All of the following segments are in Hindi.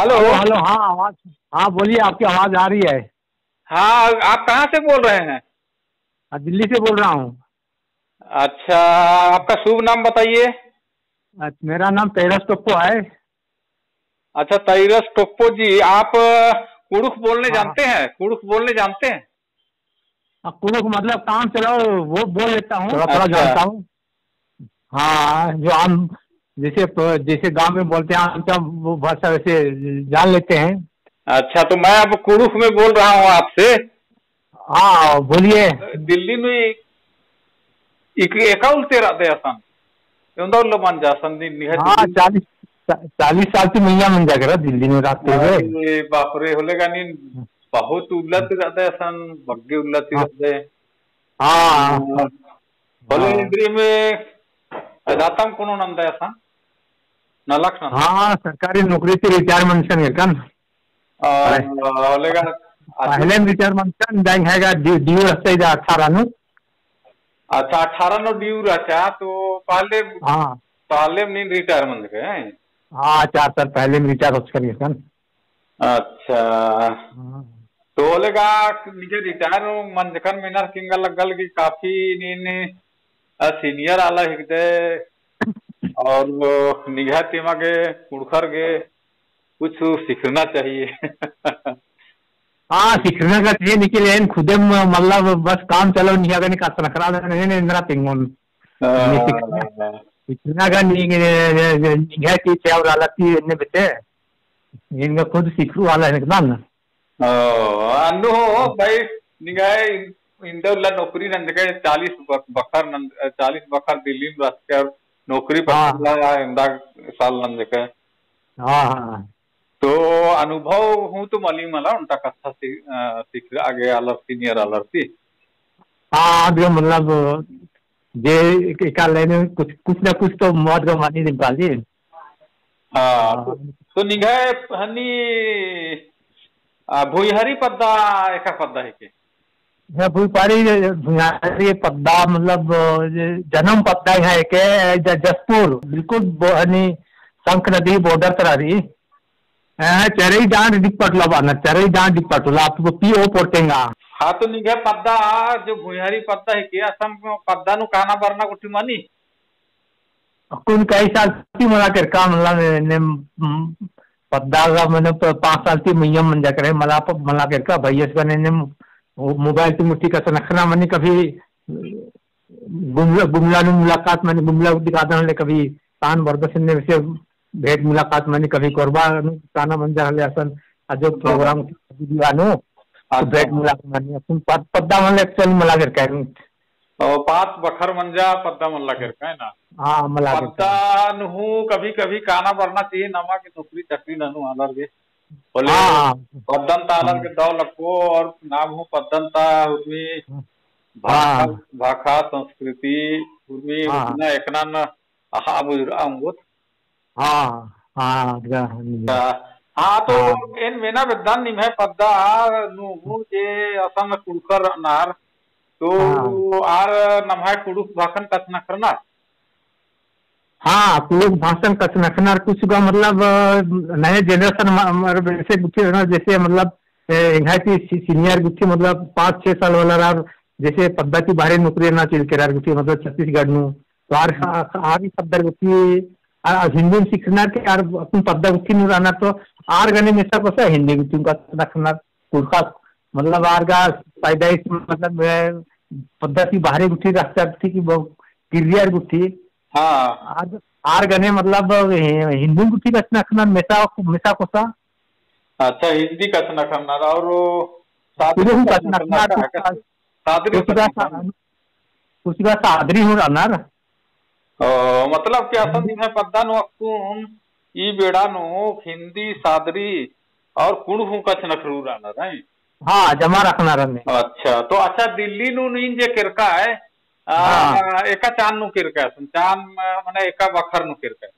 हेलो। Hello hello. हाँ आवाज। हाँ बोलिए, आपकी आवाज आ रही है। हाँ, आप कहाँ से बोल रहे हैं? दिल्ली से बोल रहा हूँ। अच्छा, आपका शुभ नाम बताइए। मेरा नाम तेरस टोप्पो है। अच्छा, तैरस टोप्पो जी, आप कुड़ुख बोलने हाँ। जानते हैं? कुड़ुख बोलने जानते हैं? कुछ मतलब काम चलाओ वो बोल लेता हूँ, थोड़ा थोड़ा अच्छा। जानता हूँ। हाँ जो आम, जैसे जैसे गांव में बोलते हैं आम का वो भाषा वैसे जान लेते हैं। अच्छा, तो मैं अब कुड़ुख में बोल रहा हूँ आपसे। हाँ बोलिए। दिल्ली में एका उलते रहते असन इंदौर मान जा सन हाँ दिल्ली। 40 40 साल की मैया मन जाकर दिल्ली में रहते हुए। अरे बाप रे, होलेगा नहीं। बहुत उल्लत रहते असन, बग्गे उल्लत हाँ रहते। हाँ होले हाँ इंद्री में दातम कोनो नंदा असन नलक नंदा। हाँ सरकारी नौकरी से रिटायरमेंट का पड़े। होलेगा आदि। पहले रिटायरमेंट बैंक है ड्यू रहते 18 नु। अच्छा, 18 नो ड्यू रचा तो पहले हाँ पहले नहीं रिटायरमेंट के हैं। हाँ 4 साल पहले में रिटायर हो चुके सन। अच्छा, हाँ तो होलेगा निजे रिटायर मंजकन मिनर किंग लगल की काफी नीन सीनियर आला हिकदे। और वो निगाह टीमा के कुड़खर के कुछ सीखना चाहिए। हाँ सीखने का चाहिए निकले खुदे मतलब बस काम चलो नहीं अगर का नखरा नहीं इंदिरा तिंगोन नहीं सीखना। हाँ। सीखना का नहीं की चाव रालती इन्ने बेटे इनका खुद सीखू वाला है एकदम। अनु भाई निगाह इंदौर नौकरी नंद के 40 बखर दिल्ली में रख कर नौकरी हाँ पकड़ इंदा साल नंद के। हाँ हाँ तो अनुभव हूँ तो मली मला उनका कथा सीख आगे अलर सीनियर अलर थी। हाँ जो मतलब जे एक लेने कुछ कुछ ना कुछ तो मौत का मानी निकाली। हाँ, हाँ तो निगाह हनी भुईहरी पद्दा एका पद्दा है के। भूपारी भुयारी पद्दा मतलब जन्म पद्दा है के जसपुर बिल्कुल शंख नदी बॉर्डर तर रही चरई डांड डिपटला बाना चरई डांड डिपटला आपको पी ओ पोटेंगा। हाँ, तो निगाह पद्दा जो भुईहरी पद्दा है के असम पद्दा नु कहना बरना कुछ मानी। कुल कई साल की मला कर का मतलब ने पद्दा का मैंने 5 साल की मैया मन जा करे मला मला कर का भैया का ने मोबाइल की मुट्ठी का नखना मैंने कभी गुमला गुमला ने मुलाकात मैंने गुमला दिखा दे कभी कान बरदसन ने वैसे भेंट मुलाकात मैंने कभी कोरबा काना मन जा रहे असन जो प्रोग्राम दीवानो तो अच्छा। भेंट मुलाकात मैंने अपन पद्दा मन एक्चुअली मला कर का। और 5 बखर मंजा पद्दा मन लगे है ना। हाँ मला कर पद्दा का। नुहु कभी कभी काना बरना चाहिए नमा की नौकरी चकरी ननु आलर के बोले हाँ पद्दन तालर हाँ के दौ लको और नाम हूँ पद्दन ता उसमें भाखा हाँ भाखा संस्कृति उसमें हाँ उतना एकना न आहा बुझरा अंगुत। हाँ हाँ हाँ, तो हाँ इन मेना विद्वान निम है पद्दा नुहु के असम कुड़कर नार हाँ तो आर नम्हा कुड़ुक भाखन कथना करना। हाँ लोग भाषण कच नखनार कुछ का मतलब नए जनरेशन वैसे गुच्छे ना जैसे मतलब यहाँ की सीनियर गुच्छे मतलब 5 6 साल वाला रार जैसे पद्धा की बाहरी नौकरी ना चिल के गुच्छे मतलब छत्तीसगढ़ नु तो आर पद्धा गुच्छी हिंदी में सीखना के यार अपन पद्धा गुच्छी नु रहना तो आर गने में सब कैसा हिंदी गुच्छी का नखना कुड़का मतलब आर का पैदाइश मतलब पद्धा की बाहरी गुच्छी रास्ता थी कि क्लियर गुच्छी हाँ। आज आर गने मतलब हिंदी गुठी रचना मेसा मेसा कोसा अच्छा, हिंदी कथना करना और सादरी तुरहु कथना करना कचनखना का है का सादरी कथना करना। कुछ का सादरी हो रहा ना। मतलब क्या हिंदी संधि में पद्दान वक्तुन ई बेड़ा नो हिंदी सादरी और कुण हूँ कछ नखरू रहना नहीं। हाँ जमा रखना रहने। अच्छा, तो अच्छा दिल्ली नु नीन जे किरका है हाँ एका चांद नु किरका है चांद माने एका बखर नु किरका है।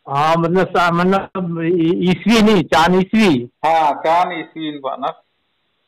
हाँ मतलब मतलब ईसवी नहीं 4 ईस्वी। हाँ, चांद ईस्वी इन बाना।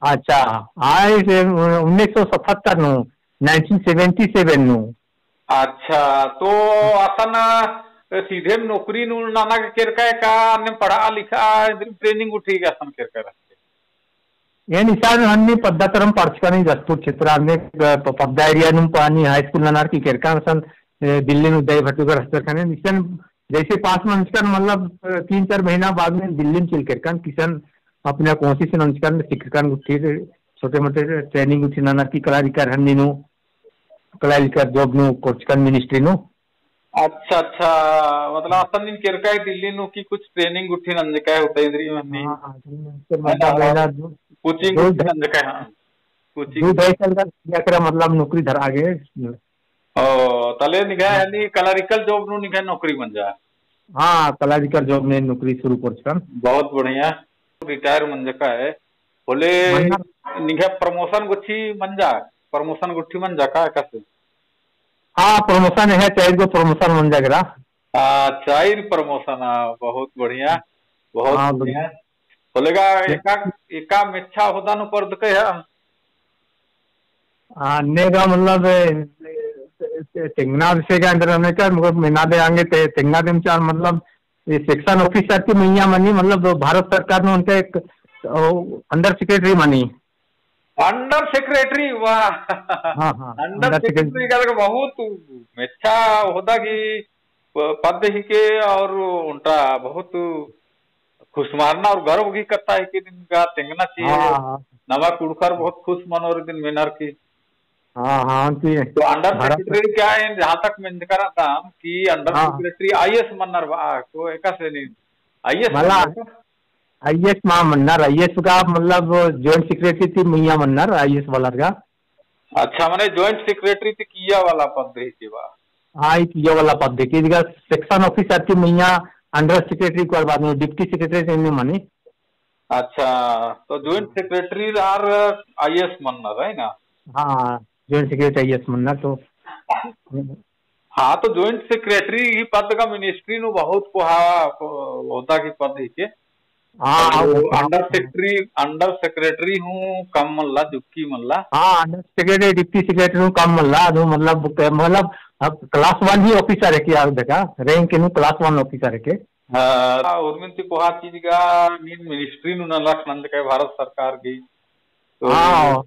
अच्छा हाँ 1977 नु 1977 नु। अच्छा, तो असन सीधे नौकरी नु नाना के केरका का अन्य पढ़ा लिखा ट्रेनिंग उठी का सन केरका ये निशान अन्य पद्धतरम पर्चकनी जस्तूर क्षेत्र अन्य पद्दा एरिया नु पानी हाई स्कूल नानार की केरका सन दिल्ली नु दई भटूकर हस्तर खाने निशान जैसे 5 मंचकन मतलब 3-4 महीना बाद में दिल्ली में चल केरकान किसान अपने कोशिश से नंचकन शिक्षकन उठी छोटे मोटे ट्रेनिंग उठी नानार की कलारिकार हन्नी नु कलारिकार जॉब नु कोचकन मिनिस्ट्री नु। अच्छा अच्छा, मतलब असन दिन केरका दिल्ली नु की कुछ ट्रेनिंग उठी नंजका होता इधर में कोचिंग नंजका। हां कोचिंग 2 साल का यात्रा मतलब नौकरी धर आगे ओ तले निगाह यानी कलरिकल जॉब नु निगाह नौकरी बन जा। हां कलरिकल जॉब में नौकरी शुरू करछन। बहुत बढ़िया रिटायर मंजका है बोले निगाह प्रमोशन गुच्छी मंजा प्रमोशन गुच्छी मंजा का कैसे। हाँ प्रमोशन है 4 गो प्रमोशन मन जागरा। 4 प्रमोशन बहुत बढ़िया बहुत बढ़िया बोलेगा एका मेच्छा होदा नु पर्द के है। नेगा मतलब तेंगना से के अंदर हमने कर मतलब महीना दे आएंगे तेंगना देम चार मतलब ये सेक्शन ऑफिसर की मैया मनी मतलब भारत सरकार ने उनके एक under secretary money. Under secretary वाह। हाँ हाँ अंडर सेक्रेटरी का बहुत मेच्छा होता कि पद ही के और उनका बहुत खुश मारना और गर्व भी करता है कि दिन का तेंगना चाहिए। नवा कुड़कर बहुत खुश मनोर दिन मेनर की। हाँ हाँ तो अंडर सेक्रेटरी क्या है जहाँ तक मैं करा था कि अंडर सेक्रेटरी आईएएस मनर को एक से नहीं आईएएस माँ मन्नर आईएएस का मतलब जॉइंट सेक्रेटरी थी मैया मन्नर आईएएस वाला का। अच्छा मैंने जॉइंट सेक्रेटरी थी किया वाला पद थी सेवा। हाँ किया वाला पद थी सेक्शन ऑफिसर थी मैया अंडर सेक्रेटरी को बाद में डिप्टी सेक्रेटरी नहीं मानी। अच्छा तो जॉइंट सेक्रेटरी और आईएएस मन्नर है ना। हाँ जॉइंट सेक्रेटरी आईएएस मन्नर तो हाँ तो जॉइंट सेक्रेटरी ही पद का मिनिस्ट्री नु बहुत को होता की पद ही के। हाँ अंडर सेक्रेटरी हूँ कम मल्ला जुक्की मल्ला। हाँ अंडर सेक्रेटरी डिप्टी सेक्रेटरी हूँ कम मल्ला जो मतलब क्लास 1 ही ऑफिसर है क्या देखा रैंक नु क्लास 1 ऑफिसर है के। हाँ उर्मिन ती कोहा चीज का मिनिस्ट्री नु नलक नंद के भारत सरकार की। हाँ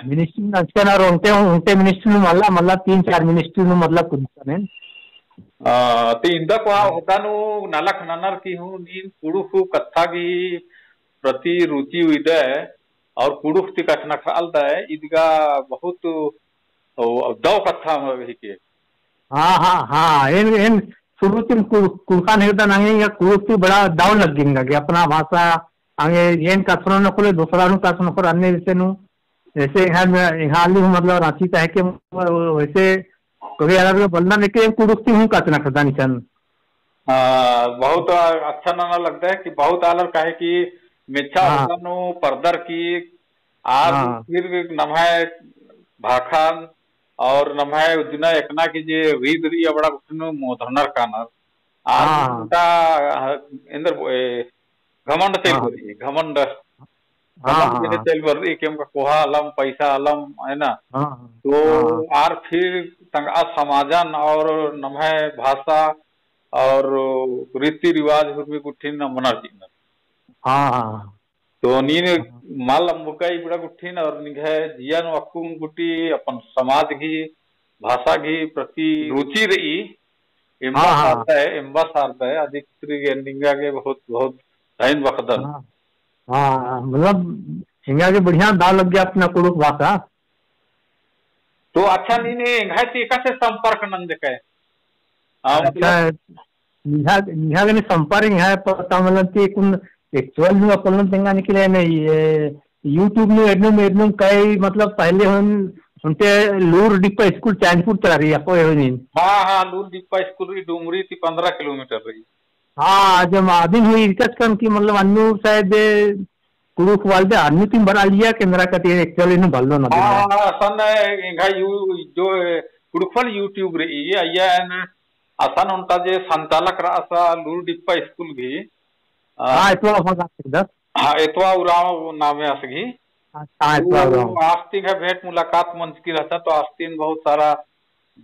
मिनिस्ट्री नचकन और उनके मिनिस्ट्री नु मल्ला 3-4 मिनिस्ट्री नु मतलब कुछ ने। तो इंदा को होता नु नलक ननर की हूँ नीन कुड़ुफ कथा की प्रति रुचि हुई दे और कुड़ुफ ती कथना खाल दे इदगा बहुत दो कथा में के। हाँ हाँ हाँ इन शुरू से कुड़का नहीं होता नहीं या कुड़ुफ ती बड़ा दाव लग गिंगा कि अपना भाषा आगे येन कथनों न खोले दूसरा नु कथनों पर अन्य विषय नु जैसे यहाँ मतलब रांची चाहे के वैसे कभी अलग बोलना लेकिन कुड़ुफ्ती हूँ कतना खदा निशान। बहुत अच्छा ना लगता है कि बहुत अलग कहे कि मिच्छा नु परदर की आज फिर नमाय भाखान और नमाय उजना एकना की जे रीद री बड़ा कुछ मोधनर कानर आज का इंदर घमंड तेल बोली घमंड तेल भर के कोहा अलम पैसा अलम है ना। तो आर फिर तंगा समाजन और नमः भाषा और रीति रिवाज भी गुठिन मनार जी। हाँ तो नीन माल मुकाई बड़ा गुठिन और निघे जियान वकुम गुटी अपन समाज की भाषा की प्रति रुचि रही एम्बा सारता है अधिक निंगा के बहुत बहुत टाइम वक्तन। हाँ मतलब हिंगा के बढ़िया दाव लग गया अपना कुड़ुक भाषा। तो अच्छा नहीं से संपर्क नंद के अच्छा संपर्क है पता मतलब कि कुन एक्चुअल में अपन तेंगा निकले नहीं यूट्यूब में एडनम कई मतलब पहले हम उनके लूर डिप्पा स्कूल चैनपुर चला रही है कोई नहीं। हाँ लूर डिप्पा स्कूल डूमरी थी 15 किलोमीटर रही। हाँ जब आदिन हुई इकस कम की मतलब अन्नू शायद कुड़ुक वाले अन्नू तीन बना लिया केंद्रा का तीन एक्चुअली नु भल्लो ना। हाँ सन इंगा जो कुड़ुकफल यूट्यूब रे ये आया है असन उनका जे संचालक रासा लूर डिप्पा स्कूल भी। हाँ इतना होगा 10। हाँ इतना उराव नाम है असगी। हाँ आस्तिक है भेंट मुलाकात मंच की रहता तो आस्तीन बहुत सारा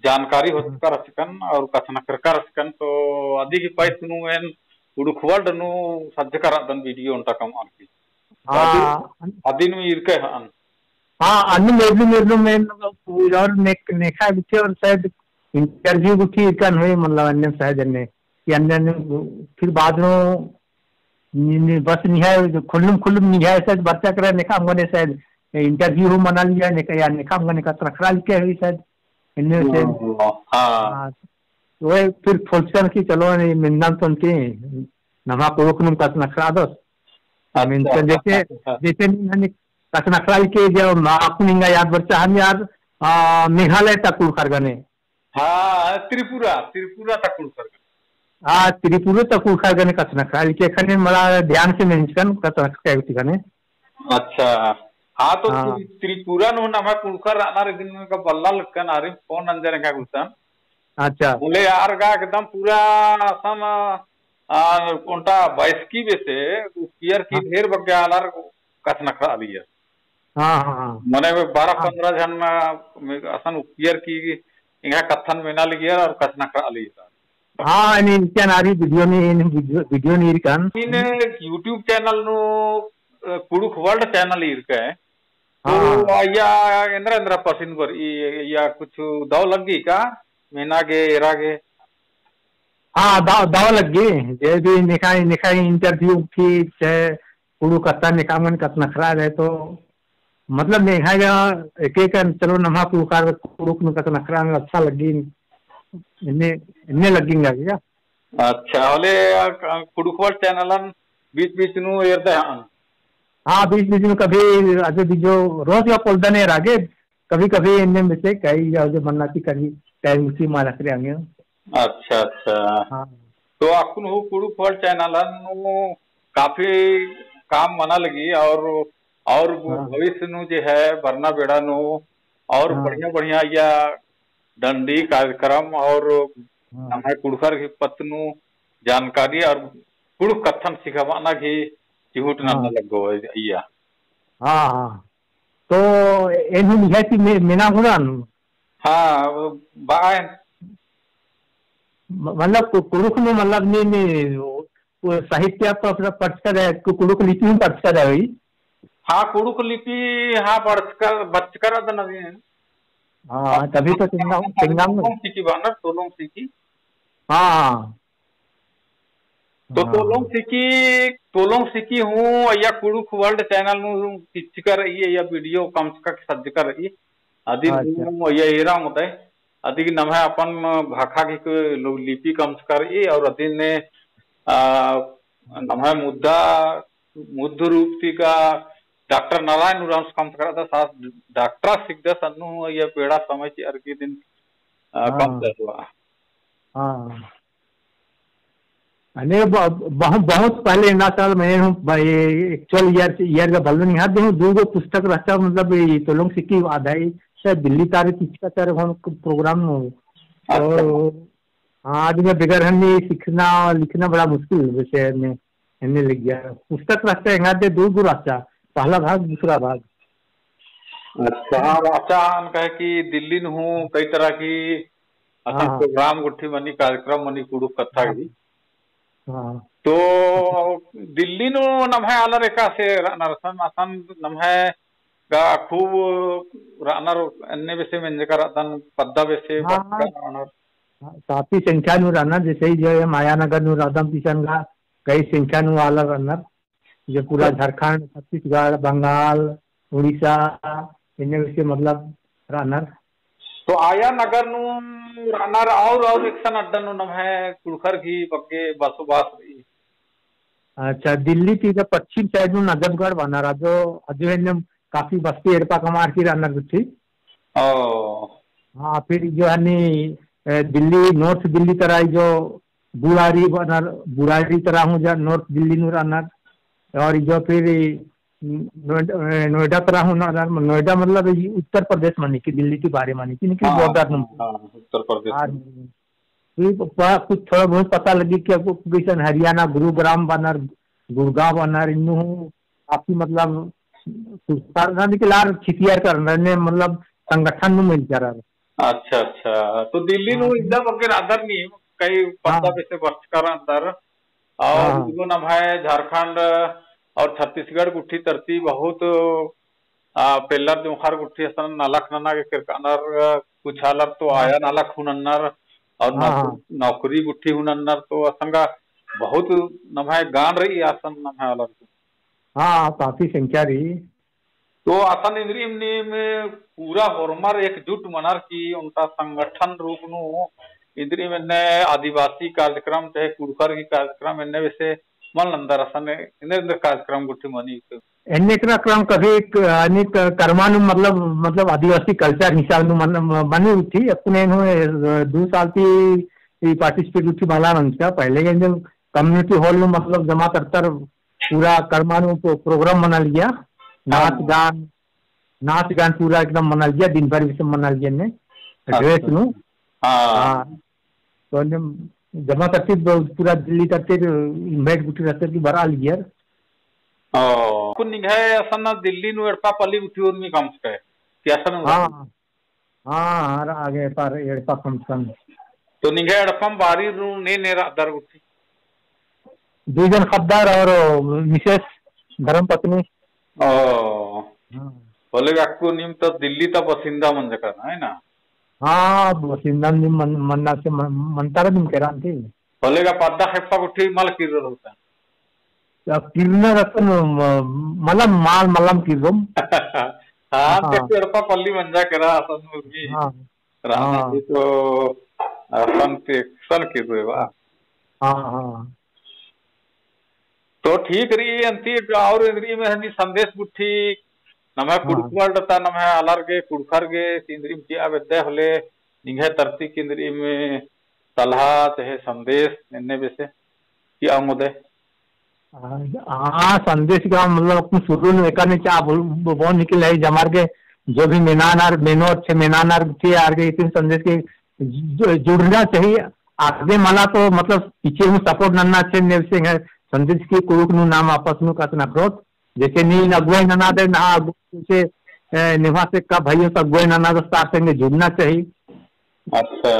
जानकारी होकर सकन और कथन कर सकन तो अधिक पैसे नु एन उड़खवल्ड नु सज्ज करदन वीडियो उनटा कम आरकी अदिन में इरके हन अन्य मेरलू में और नेखा गुथे और शायद इंटरव्यू गुथी कन हुई मतलब अन्य शायद अन्य कि अन्य फिर बाद में बस निहाय खुल्लुम निहाय शायद बच्चा करे नेखा हमने शायद इंटरव्यू मना लिया नेका या नेखा हमने का रखरा लिखे हुई शायद इनमें से हाँ वो फिर फोल्सन की चलो मिन्नम सुनती नमा कोकनुम का नखरा दो मिन्नम जैसे जैसे कस नखरा के जो आपनिंगा याद बच्चा हम यार मेघालय तक कर गने हाँ त्रिपुरा त्रिपुरा तक कर हाँ त्रिपुरा तक कर गने कस नखरा के खने मला ध्यान से मेंशन कस नखरा के गने अच्छा हाँ तो त्रिपुरा नो नमा कुलकर अनार दिन में का बल्ला लक्कन आरिम फोन अंदर का गुलसन अच्छा बोले यार का एकदम पूरा असम कोंटा 22 की बेसे पियर की ढेर बग्गे आलार कस नखरा लिया हाँ हाँ मने 12-15 जन असन पियर की इनका कथन में ना लिया और कस नखरा लिया हाँ इनके नारी वीडियो नहीं रिकन इन YouTube चैनल नो कुड़ुक वर्ल्ड चैनल इरके तो या इंद्र पसिन कर या कुछ दाव लगी का महीना के एरा के हाँ दाव लगी जे भी निखा इंटरव्यू की चाहे कुड़ू कत्ता निकामन कत नखरा रहे तो मतलब नेखा एक एक चलो नमा कुकार कुड़ुक न कत नखरा में अच्छा लगी इन्ने लगेंगे क्या अच्छा होले कुड़ुक वर्ल्ड चैनल बीच बीच नु एरते हैं हाँ बीच बीच में कभी अजय बीजो रोज या पोलदा ने रागे कभी कभी इनमें में से कई जो बनना थी कभी टाइम उसी मारा करे आगे अच्छा अच्छा हाँ तो आपको हो कुड़ुक वर्ल्ड चैनल काफी काम मना लगी और भविष्य नु जो है बरना बेड़ा नु और बढ़िया बढ़िया या दंडी कार्यक्रम और हमारे कुड़खर की पत्नु जानकारी और कुड़ुक कथन सिखावाना की चिहुट ना लगो या हाँ हाँ तो एनु निहाती मेना हुरान हाँ बाय मतलब कुड़ुक में मतलब ने साहित्य पर पढ़कर है कुड़ुक लिपि में पढ़कर है वही हाँ कुड़ुक लिपि हाँ बचकर अदन हाँ तभी तो चिंगाम सीखी बानर तोलोंग सीखी हाँ तो तोलोंग सीखी हूँ या कुड़ुक वर्ल्ड चैनल नु कर ये या वीडियो कम का सज्ज कर रही अधिक या एरा होता है अधिक नम है अपन भाखा की लिपि कम कर और अधिक ने नम है मुद्दा रूप सी का डॉक्टर नारायण उराम कम करा था साथ डॉक्टर सिक्धा सन्नु या पेड़ा समय की अर्की दिन कम हुआ हाँ अने बहुत पहले ना साल मैं एक्चुअल ईयर का भलो नहीं हाथ हूँ दो पुस्तक रहता मतलब तो लोग सीखी आधाई शायद दिल्ली तारे तीसरा तारे प्रोग्राम हो तो हाँ आज में बगैर हमने सीखना और लिखना बड़ा मुश्किल विषय में हमने लिख गया पुस्तक रहता है दे दो रास्ता पहला भाग दूसरा भाग अच्छा रास्ता कहे कि दिल्ली में हूँ कई तरह की प्रोग्राम गुट्ठी मनी कार्यक्रम मनी कुड़ुक कथा की तो दिल्ली नो नम है आला रेखा से नरसन आसन नम है गा खूब रानर अन्य विषय में जगह रातन पद्दा विषय काफी संख्या नु रानर जैसे ही जो है मायानगर नु राधम किशन का कई संख्या नु आला रानर जो पूरा झारखंड छत्तीसगढ़ बंगाल उड़ीसा इन्हें विषय मतलब रानर तो आया नगर नु रानर और रिक्शन अड्डा नु नम है कुड़खर की बग्गे बसोबास रही अच्छा दिल्ली थी तो पश्चिम साइड में नजफगढ़ बना रहा जो अजय काफी बस्ती एड़पा कमार की रानर थी हाँ फिर जो है दिल्ली नॉर्थ दिल्ली तरह जो बुरारी तरह हूँ जो नॉर्थ दिल्ली नु रानर और जो फिर नोएडा तरह हूँ नोएडा मतलब उत्तर प्रदेश मानी की दिल्ली की बारे मानी की बॉर्डर उत्तर प्रदेश कुछ थोड़ा बहुत पता लगी कि किशन हरियाणा गुरुग्राम बनर गुड़गांव बनर इन्नू काफी मतलब के लार छिटियार कर मतलब संगठन में मिल जा रहा अच्छा अच्छा, तो दिल्ली नु एकदम अगर आदर नहीं कई हाँ 15 वर्ष का अंदर और हाँ इगो न भाई झारखंड और छत्तीसगढ़ गुट्ठी तरती बहुत पेल्लर जो हर गुट्ठी असन नालक नना के किरकानर कुछ हालर तो हाँ आया नालक हुनन्नर और हाँ हाँ नौकरी गुट्ठी हुनन्नर तो असंगा बहुत न भाई गान रही आसन न भाई अलग हाँ, काफी संख्या रही। तो असन इंद्री में पूरा होरमर एकजुट मनर की उनका संगठन रूप नु इंद्री में ने आदिवासी कार्यक्रम चाहे कुड़खर की कार्यक्रम इन्ने वैसे मन अंदर असन इन्ने कार्यक्रम गुट्ठी मनी एन्नेकना क्रम कभी अनेक कर्मानु मतलब आदिवासी कल्चर हिसाब नु मनी उठी अपने नु 2 साल की पार्टिसिपेट उठी माला नंचा पहले के जब कम्युनिटी हॉल में मतलब जमा करतर पूरा कर्मानु प्रोग्राम मना लिया। नाच गान नाच गान पूरा एकदम मना लिया, दिन भर भी सब मना लिया ने ड्रेस नु। हाँ, तो जमा करती पूरा दिल्ली करते इन्वाइट बुटी रहते की बरा लिया। कुन निघाय असन ना दिल्ली नु एडपा पल्ली उठी उर्मी कम से क्या असन हाँ हाँ आगे पर एड़पा कम से कम तो निघाय एडपम बारी नु ने दर उठी 2 जन खबदार और मिसेस धर्म पत्नी। ओ हाँ बोले आपको निम तो दिल्ली तो बसिंदा मन करना है ना। हाँ, बसिंदा मन्ना से मनता रहा तुम कह रहा थे। बोले का पद्दा खेपा उठी मल किर होता किरना रतन मलम माल मलम किरम। हाँ तो एडपा पल्ली मंजा करा असन मुर्गी हाँ रानी हाँ की तो असन के सन किर वाह। हाँ हाँ तो ठीक रही अंती और इंद्री में हनी संदेश गुट्ठी नमे कुड़कुआल डता नमे अलर गे कुड़खर गे इंद्री में किया वेदे होले निघे तरती केंद्री में सलाह चाहे संदेश इन्ने वैसे किया मुदे। हाँ, संदेश का मतलब अपने शुरू में एक चाह बहुत निकल है जमार के जो भी मेनानार मेनो अच्छे मेनानार थे आर के इतने संदेश के जुड़ना चाहिए आगे माला तो मतलब पीछे में सपोर्ट नन्ना अच्छे से है संदेश की कुरुक नु नाम आपस में कतना क्रोध जैसे नी अगुवाई नना दे ना से निवास का भाइयों से अगुवाई नना दस्तार से जुड़ना चाहिए। अच्छा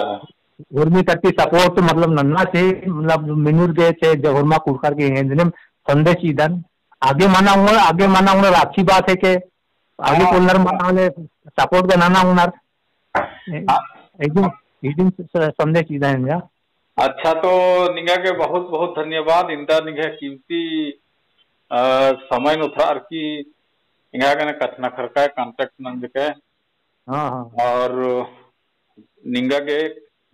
उर्मी करती सपोर्ट मतलब नन्ना चाहिए मतलब मिनूर के छे जहरमा कुड़कर के हैं संदेश इधन आगे माना हुनर अच्छी बात है कि आगे कोलर माना होने सपोर्ट का नाना हुनर एकदम संदेश इधन है। अच्छा तो निगा के बहुत बहुत धन्यवाद इंदा निगा कीमती समय नुथार की इंगा के कथना खरका कांटेक्ट नंद के हाँ हाँ और निंगा के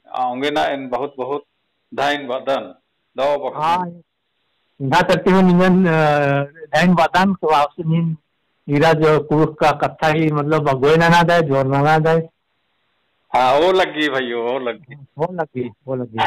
आऊंगे ना इन बहुत बहुत धन्यवादन दो हाँ इंगा करते हुए निंगन धन्यवादन तो आपसे नीरा जो कुरुख का कथा ही मतलब अगोय ना दे जोर ना दे। हाँ वो लगी भाई वो लगी वो लगी